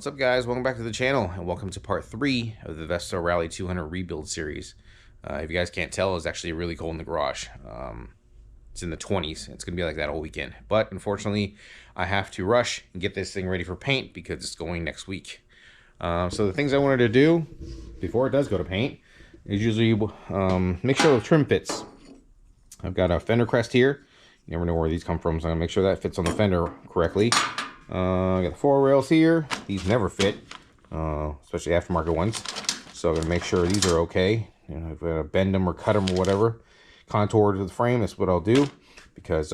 What's up, guys? Welcome back to the channel, and welcome to part 3 of the Vespa Rally 200 rebuild series. If you guys can't tell, it's actually really cold in the garage. It's in the 20s. It's gonna be like that all weekend, but unfortunately I have to rush and get this thing ready for paint because it's going next week. So the things I wanted to do before it does go to paint is usually make sure the trim fits. I've got a Fender Crest here. You never know where these come from, so I'm gonna make sure that fits on the fender correctly. I got the 4 rails here. These never fit, especially aftermarket ones. So I'm gonna make sure these are okay. You know, if I bend them or cut them or whatever, contour to the frame, that's what I'll do, because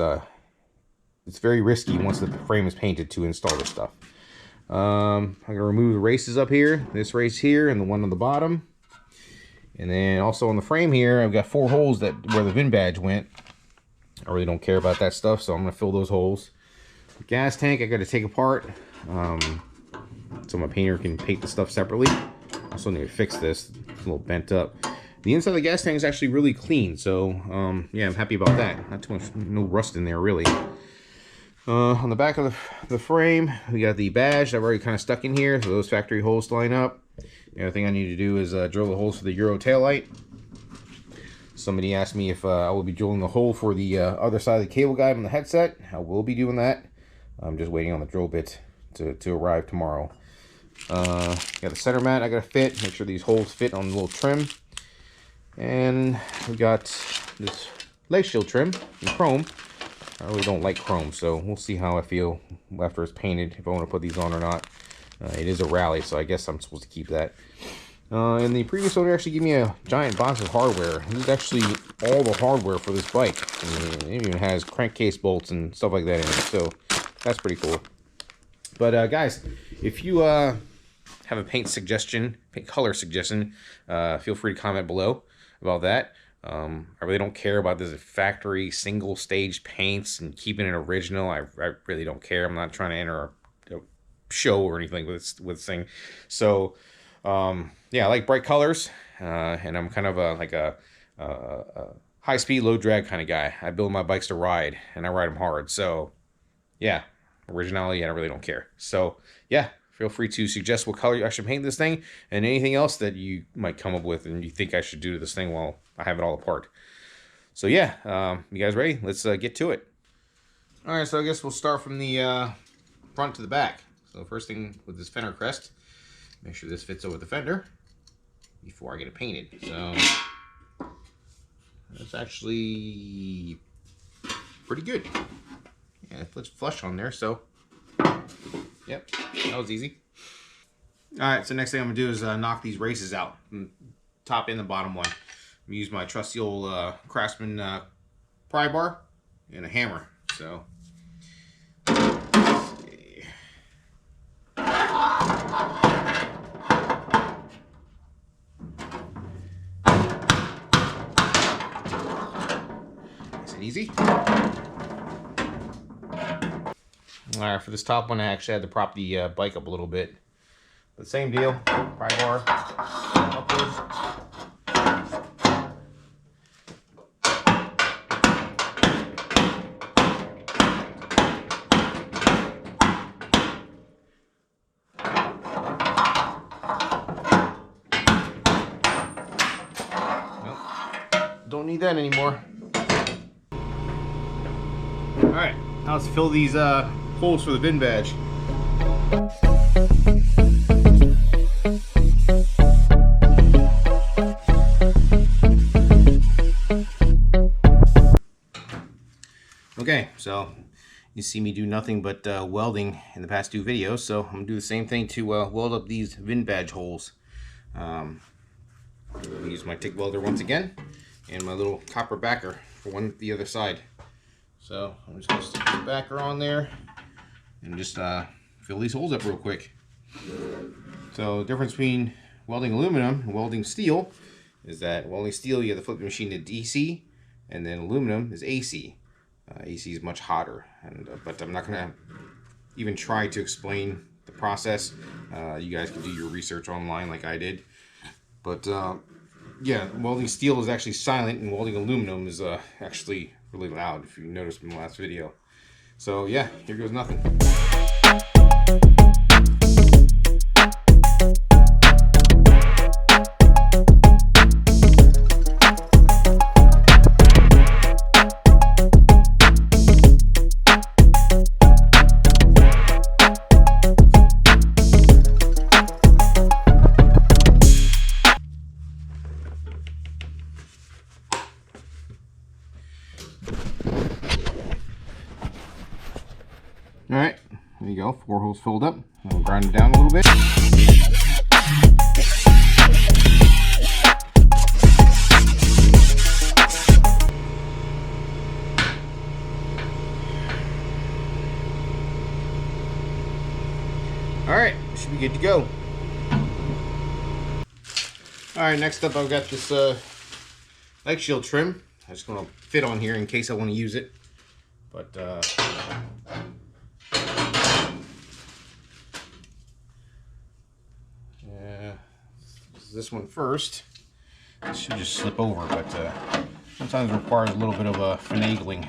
it's very risky once the frame is painted to install this stuff. I'm gonna remove the races up here, this race here and the one on the bottom. And then also on the frame here, I've got 4 holes that where the Vin Badge went. I really don't care about that stuff, so I'm gonna fill those holes. The gas tank I got to take apart, so my painter can paint the stuff separately. I also need to fix this. It's a little bent up. The inside of the gas tank is actually really clean, so yeah, I'm happy about that. Not too much, no rust in there really. On the back of the frame, we got the badge that I've already kind of stuck in here, so those factory holes line up. The other thing I need to do is drill the holes for the Euro taillight. Somebody asked me if I will be drilling the hole for the other side of the cable guide on the headset. I will be doing that. I'm just waiting on the drill bit to arrive tomorrow. Got the center mat I gotta fit, make sure these holes fit on the little trim. And we got this leg shield trim in chrome. I really don't like chrome, so we'll see how I feel after it's painted, if I want to put these on or not. It is a rally, so I guess I'm supposed to keep that. And the previous owner actually gave me a giant box of hardware. This is actually all the hardware for this bike. It even has crankcase bolts and stuff like that in it, so that's pretty cool. But guys, if you have a paint color suggestion, feel free to comment below about that. I really don't care about this factory single stage paints and keeping it original. I really don't care. I'm not trying to enter a show or anything with this thing. So yeah, I like bright colors, and I'm kind of like a high speed, low drag kind of guy. I build my bikes to ride, and I ride them hard. So yeah, originality, I really don't care. So yeah, feel free to suggest what color I should paint this thing, and anything else that you might come up with and you think I should do to this thing while I have it all apart. So yeah, you guys ready? Let's get to it. All right, so I guess we'll start from the front to the back. So first thing with this Fender Crest, make sure this fits over the fender before I get it painted. So that's actually pretty good. Yeah, it fits flush on there, so yep, that was easy. All right, so next thing I'm gonna do is knock these races out, top and the bottom one. I'm gonna use my trusty old Craftsman pry bar and a hammer. So let's see. Nice and easy. Alright, for this top one I actually had to prop the bike up a little bit. But same deal, pry bar upwards. Nope, don't need that anymore. Alright, now let's fill these holes for the Vin Badge. Okay, so you see me do nothing but welding in the past 2 videos, so I'm gonna do the same thing to weld up these Vin Badge holes. Use my TIG welder once again, and my little copper backer for the other side. So I'm just gonna stick this backer on there and just fill these holes up real quick. So the difference between welding aluminum and welding steel is that welding steel you have to flip the machine to DC, and then aluminum is AC. AC is much hotter, and but I'm not gonna even try to explain the process. You guys can do your research online like I did. But yeah, welding steel is actually silent, and welding aluminum is actually really loud, if you noticed in the last video. So yeah, here goes nothing. There you go, 4 holes filled up. I'll grind it down a little bit. Alright, should be good to go. Alright, next up I've got this leg shield trim. I'm just going to fit on here in case I want to use it. But yeah, this one first. This should just slip over, but sometimes it requires a little bit of a finagling.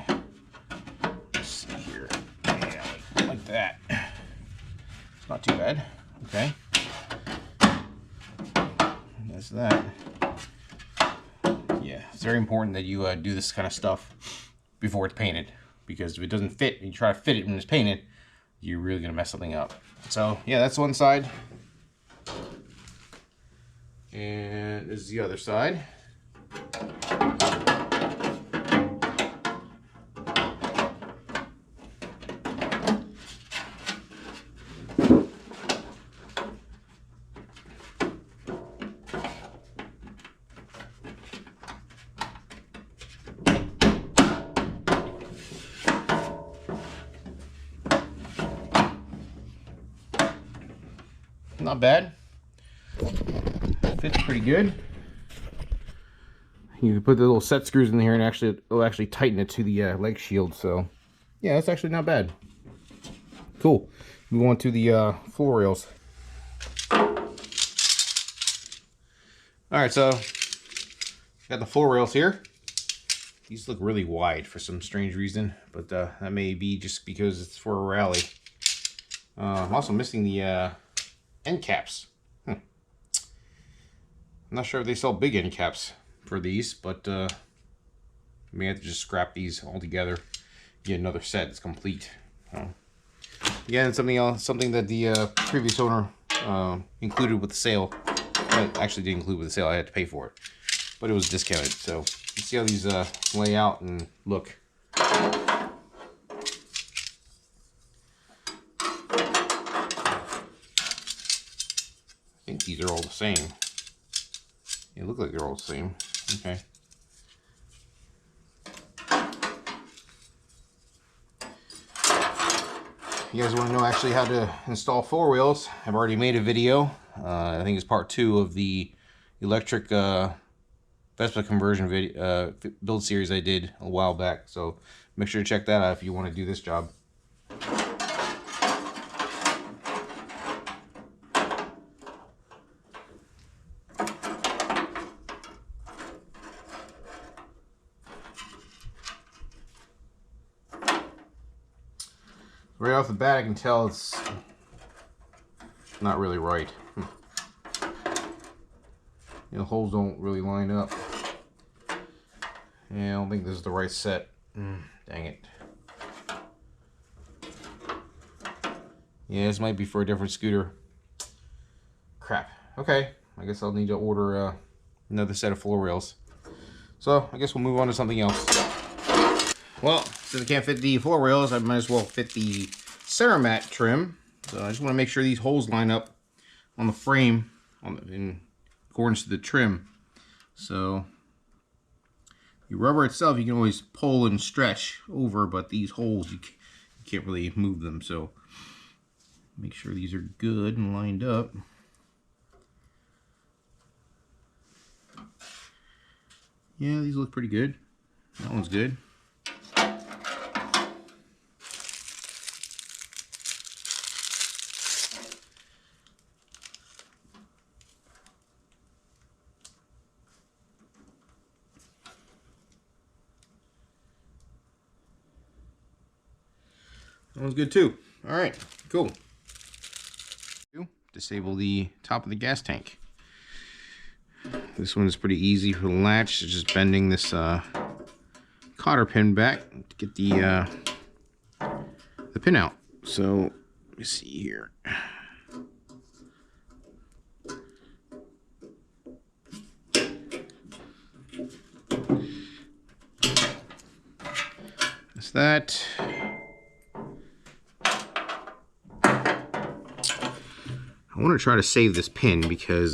Let's see here. Yeah, like that. It's not too bad. Okay. That's that. Yeah, it's very important that you do this kind of stuff before it's painted, because if it doesn't fit and you try to fit it when it's painted, you're really gonna mess something up. So yeah, that's one side, and this is the other side. Not bad. Fits pretty good. You can put the little set screws in here and it'll actually tighten it to the leg shield. So yeah, that's actually not bad. Cool. Move on to the floor rails. Alright, so got the floor rails here. These look really wide for some strange reason, but that may be just because it's for a rally. I'm also missing the end caps. I'm not sure if they sell big end caps for these, but I may have to just scrap these all together, get another set that's complete. Again, something else, something that the previous owner included with the sale. Well, actually didn't include with the sale. I had to pay for it, but it was discounted. So let's see how these lay out and look. I think these are all the same. They look like they're all the same. Okay. If you guys want to know actually how to install four wheels, I've already made a video. I think it's part 2 of the electric Vespa conversion video, build series I did a while back. So make sure to check that out if you want to do this job. Right off the bat, I can tell it's not really right. The holes don't really line up. Yeah, I don't think this is the right set. Dang it. Yeah, this might be for a different scooter. Crap. Okay, I guess I'll need to order another set of floor rails. So, I guess we'll move on to something else. Well, since I can't fit the floor rails, I might as well fit the center mat trim. So I just want to make sure these holes line up on the frame in accordance to the trim. So the rubber itself you can always pull and stretch over, but these holes you can't really move them. So make sure these are good and lined up. Yeah, these look pretty good. That one's good. That one's good too. All right, cool. Disable the top of the gas tank. This one is pretty easy for the latch. It's just bending this cotter pin back to get the pin out. So let me see here. That's that. want to try to save this pin because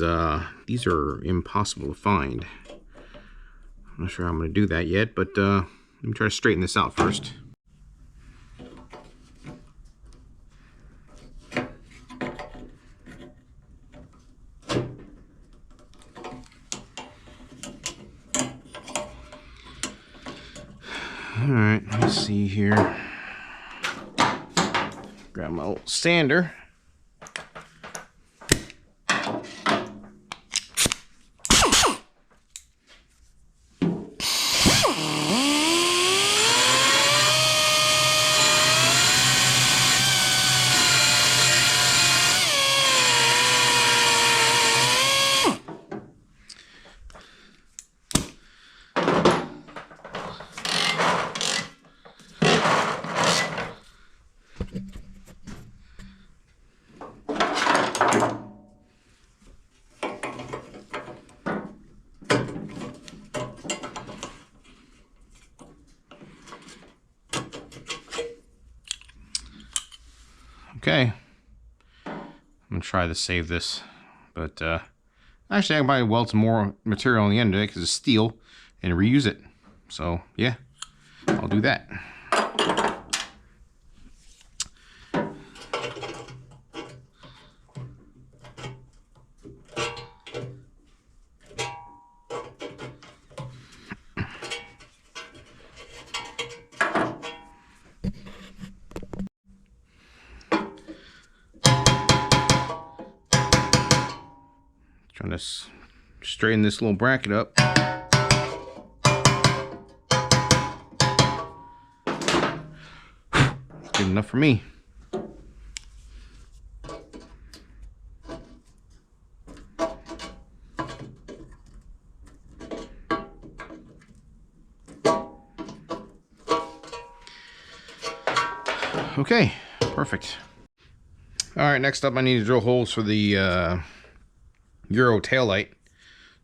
these are impossible to find. I'm not sure how I'm going to do that yet, but let me try to straighten this out first. Alright, let's see here. Grab my old sander. Okay, I'm gonna try to save this, but actually I can probably weld some more material on the end of it because it's steel and reuse it. So yeah, I'll do that. Trying to straighten this little bracket up. Good enough for me. Okay, perfect. All right, next up I need to drill holes for the Euro taillight.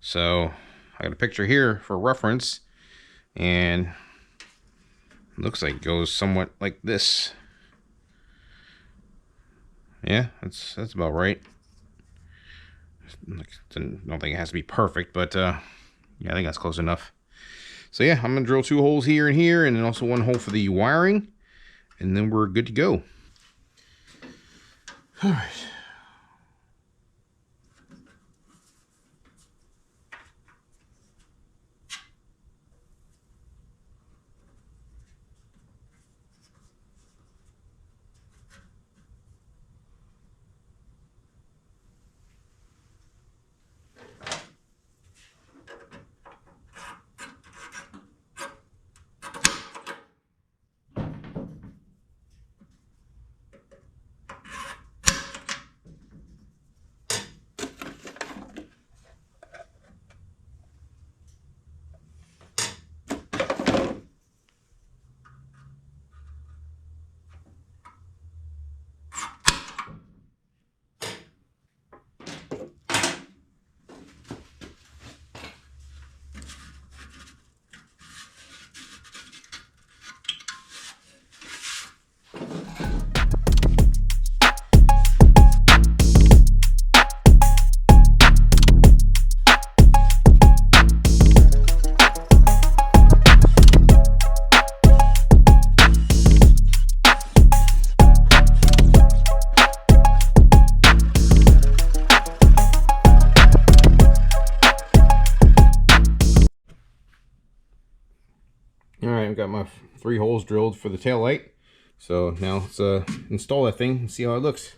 So I got a picture here for reference, and it looks like it goes somewhat like this. Yeah, that's about right. I don't think it has to be perfect, but yeah, I think that's close enough. So yeah, I'm gonna drill 2 holes here and here, and then also 1 hole for the wiring, and then we're good to go. All right. Alright, I've got my 3 holes drilled for the tail light. So now let's install that thing and see how it looks.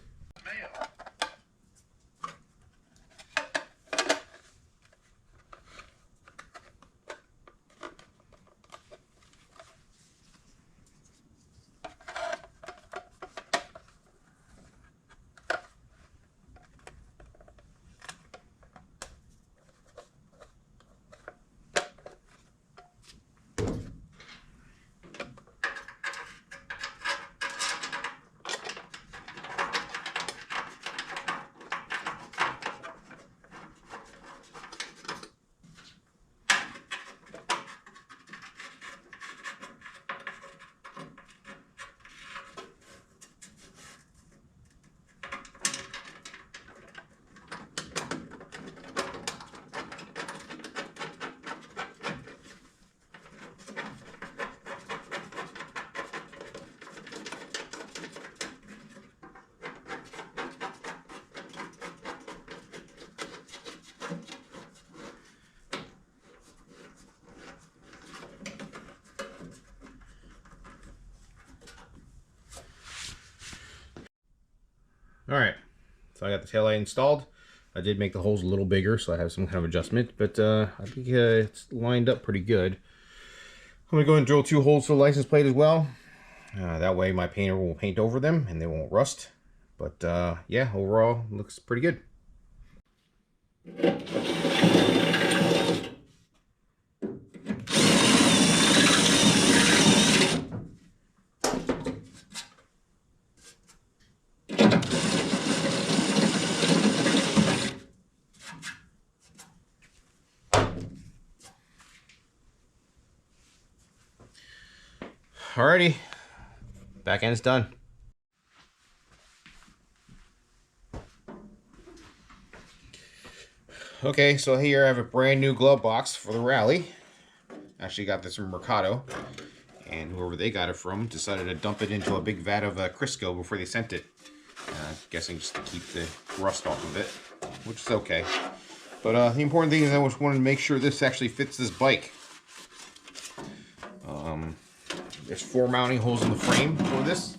All right, so I got the taillight installed. I did make the holes a little bigger, so I have some kind of adjustment, but I think it's lined up pretty good. I'm gonna go and drill 2 holes for the license plate as well. That way my painter will paint over them and they won't rust. But yeah, overall looks pretty good. Alrighty, back end's done. Okay, so here I have a brand new glove box for the Rally. Actually got this from Mercado, and whoever they got it from decided to dump it into a big vat of Crisco before they sent it. Guessing just to keep the rust off of it, which is okay. But the important thing is I just wanted to make sure this actually fits this bike. There's 4 mounting holes in the frame for this.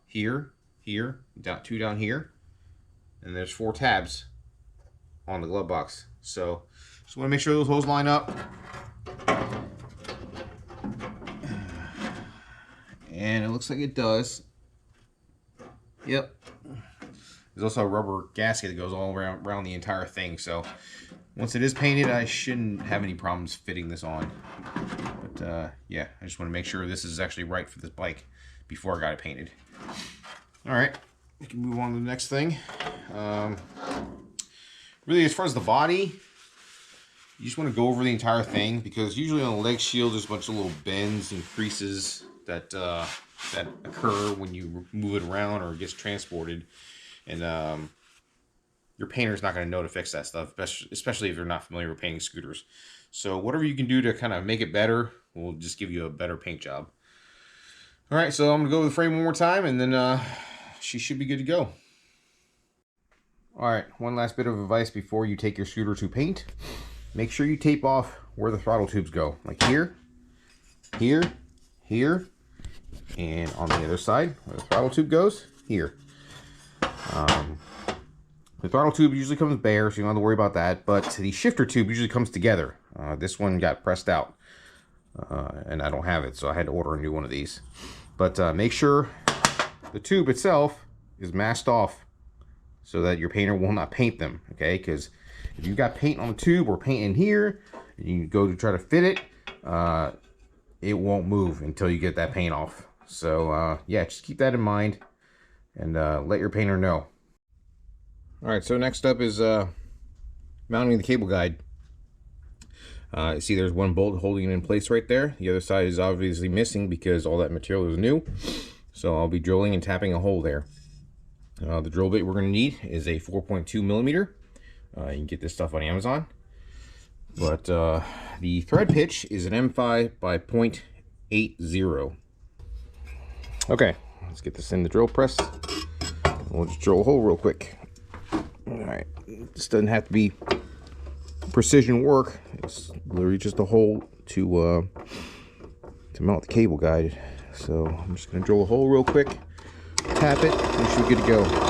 Here, 2 down here, and there's 4 tabs on the glove box. So just want to make sure those holes line up. And it looks like it does. Yep. There's also a rubber gasket that goes all around the entire thing. So once it is painted, I shouldn't have any problems fitting this on. But yeah, I just want to make sure this is actually right for this bike before I got it painted. All right, we can move on to the next thing. Really, as far as the body, you just want to go over the entire thing, because usually on the leg shield there's a bunch of little bends and creases that that occur when you move it around or it gets transported, and your painter's not going to know to fix that stuff, especially if you're not familiar with painting scooters. So whatever you can do to kind of make it better will just give you a better paint job. All right, so I'm going to go over the frame one more time, and then she should be good to go. All right, one last bit of advice before you take your scooter to paint. Make sure you tape off where the throttle tubes go, like here, here, here, and on the other side where the throttle tube goes, here. The throttle tube usually comes bare, so you don't have to worry about that, but the shifter tube usually comes together. This one got pressed out, and I don't have it, so I had to order a new one of these. But make sure the tube itself is masked off so that your painter will not paint them, okay? Because if you've got paint on the tube or paint in here, and you go to try to fit it, it won't move until you get that paint off. So yeah, just keep that in mind, and let your painter know. All right, so next up is mounting the cable guide. See, there's one bolt holding it in place right there. The other side is obviously missing because all that material is new. So I'll be drilling and tapping a hole there. The drill bit we're going to need is a 4.2 millimeter. You can get this stuff on Amazon. But the thread pitch is an M5 by 0.80. Okay, let's get this in the drill press. We'll just drill a hole real quick. Alright, this doesn't have to be precision work. It's literally just a hole to mount the cable guide. So I'm just going to drill a hole real quick, tap it, and we should be good to go.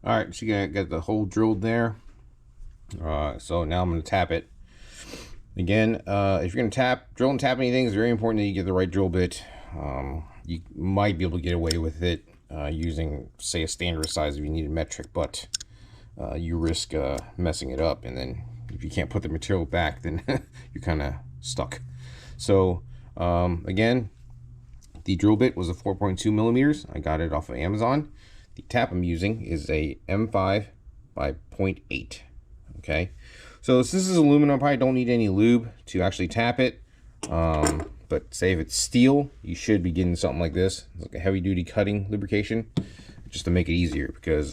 All right, so you got the hole drilled there. So now I'm going to tap it. Again, if you're going to drill and tap anything, it's very important that you get the right drill bit. You might be able to get away with it using, say, a standard size if you need a metric, but you risk messing it up, and then if you can't put the material back, then you're kind of stuck. So again, the drill bit was a 4.2 millimeters. I got it off of Amazon. The tap I'm using is a M5 by 0.8. Okay, so since this is aluminum, I probably don't need any lube to actually tap it. But say if it's steel, you should be getting something like this. It's like a heavy duty cutting lubrication, just to make it easier, because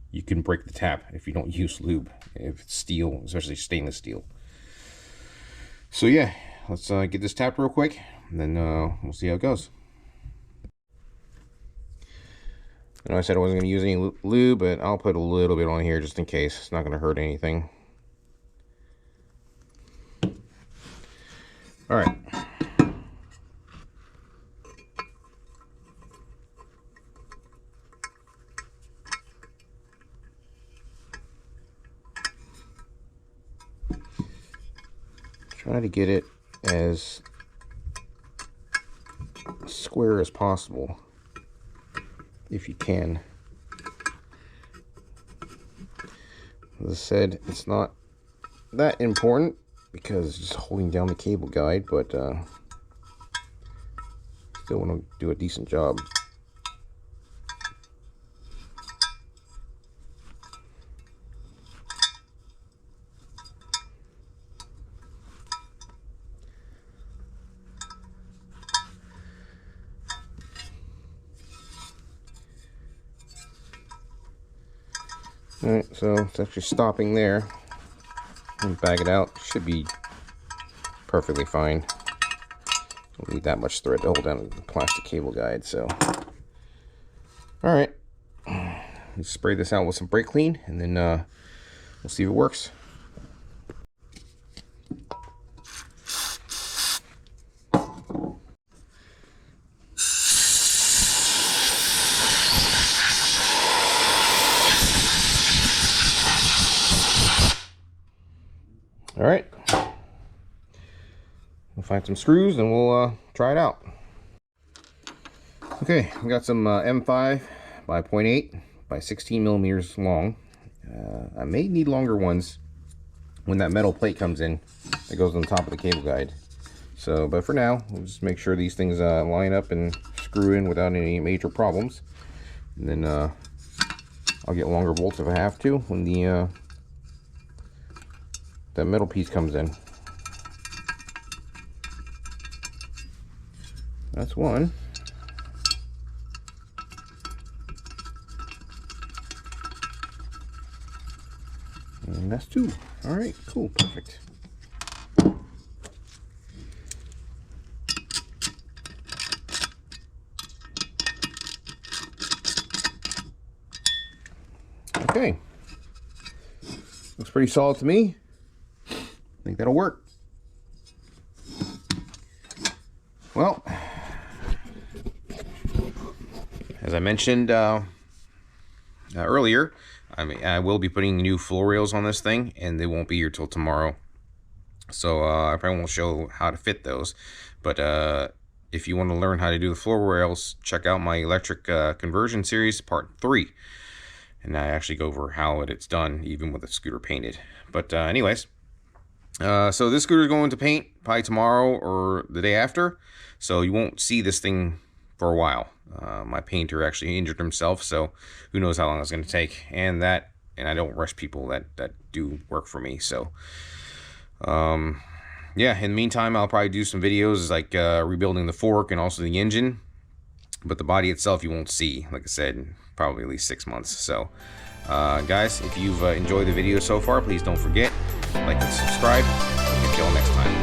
you can break the tap if you don't use lube, if it's steel, especially stainless steel. So yeah, let's get this tapped real quick, and then we'll see how it goes. I know I said I wasn't going to use any lube, but I'll put a little bit on here just in case. It's not going to hurt anything. All right. Try to get it as square as possible, if you can. As I said, it's not that important because it's just holding down the cable guide, but still want to do a decent job. Alright, so it's actually stopping there. And bag it out. Should be perfectly fine. Don't need that much thread to hold down the plastic cable guide, so. Alright. Let's spray this out with some brake clean, and then we'll see if it works. All right, we'll find some screws and we'll try it out. Okay, we got some M5 by 0.8 by 16 millimeters long. I may need longer ones when that metal plate comes in that goes on the top of the cable guide. So, but for now, we'll just make sure these things line up and screw in without any major problems. And then I'll get longer bolts if I have to when the that metal piece comes in. That's one. And that's two. All right, cool, perfect. Okay. Looks pretty solid to me. I think that'll work. Well, as I mentioned earlier, I will be putting new floor rails on this thing, and they won't be here till tomorrow. So I probably won't show how to fit those. But if you want to learn how to do the floor rails, check out my electric conversion series, part 3. And I actually go over how it's done, even with the scooter painted. But anyways. So this scooter is going to paint probably tomorrow or the day after, so you won't see this thing for a while. My painter actually injured himself, so who knows how long it's going to take. And I don't rush people that do work for me. So yeah, in the meantime, I'll probably do some videos like rebuilding the fork and also the engine, but the body itself you won't see, like I said, probably at least 6 months. So guys, if you've enjoyed the video so far, please don't forget like and subscribe. Until next time.